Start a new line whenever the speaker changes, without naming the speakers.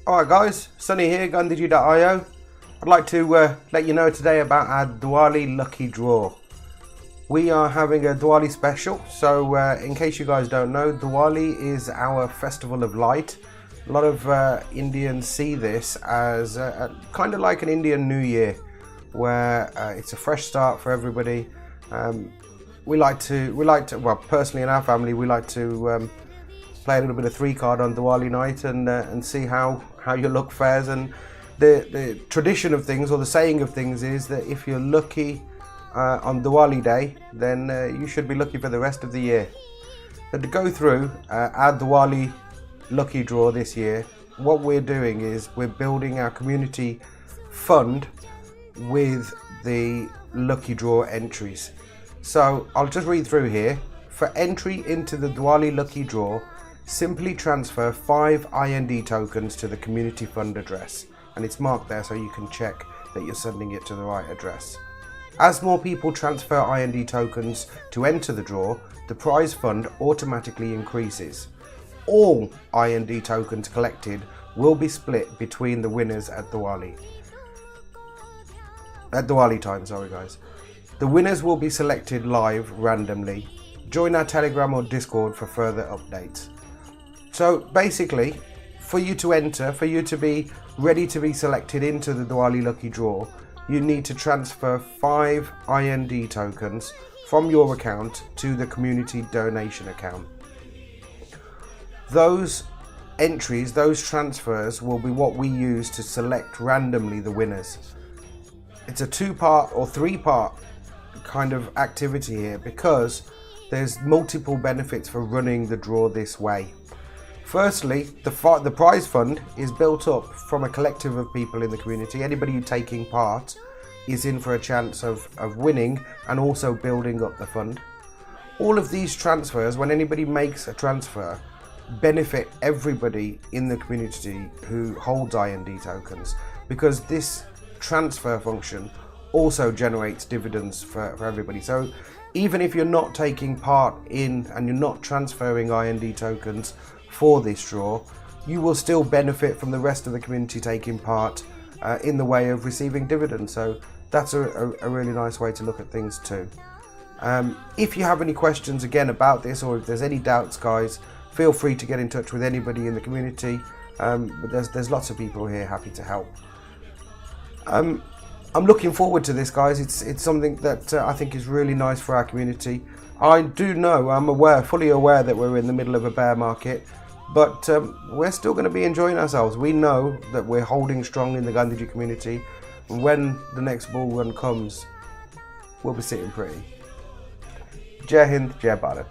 Alright guys, Sunny here, Gandhiji.io. I'd like to let you know today about our Diwali Lucky Draw. We are having a Diwali special, so in case you guys don't know, Diwali is our festival of light. A lot of Indians see this as kind of like an Indian New Year, where it's a fresh start for everybody. We like to, well, personally in our family, we like to play a little bit of 3-card on Diwali night and see how your luck fares. And the tradition of things, or the saying of things, is that if you're lucky on Diwali day, then you should be lucky for the rest of the year. So to go through our Diwali Lucky Draw this year, what we're doing is we're building our community fund with the Lucky Draw entries. So I'll just read through here. For entry into the Diwali Lucky Draw, simply transfer 5 IND tokens to the community fund address, and it's marked there so you can check that you're sending it to the right address. As more people transfer IND tokens to enter the draw, the prize fund automatically increases. All IND tokens collected will be split between the winners at Diwali. At Diwali time, sorry guys. The winners will be selected live randomly. Join our Telegram or Discord for further updates. So basically, for you to enter, for you to be ready to be selected into the Diwali Lucky Draw, you need to transfer 5 IND tokens from your account to the community donation account. Those entries, those transfers, will be what we use to select randomly the winners. It's a 2-part or 3-part kind of activity here because there's multiple benefits for running the draw this way. Firstly, the prize fund is built up from a collective of people in the community. Anybody taking part is in for a chance of winning and also building up the fund. All of these transfers, when anybody makes a transfer, benefit everybody in the community who holds IND tokens, because this transfer function also generates dividends for everybody. So even if you're not taking part in and you're not transferring IND tokens for this draw, you will still benefit from the rest of the community taking part in the way of receiving dividends. So that's a really nice way to look at things too. If you have any questions again about this, or if there's any doubts, guys, feel free to get in touch with anybody in the community. But there's lots of people here happy to help. I'm looking forward to this, guys. It's something that I think is really nice for our community. I do know, I'm fully aware that we're in the middle of a bear market, but we're still going to be enjoying ourselves. We know that we're holding strong in the Gandhiji community, and when the next bull run comes, we'll be sitting pretty. Jai Hind, Jai Bharat.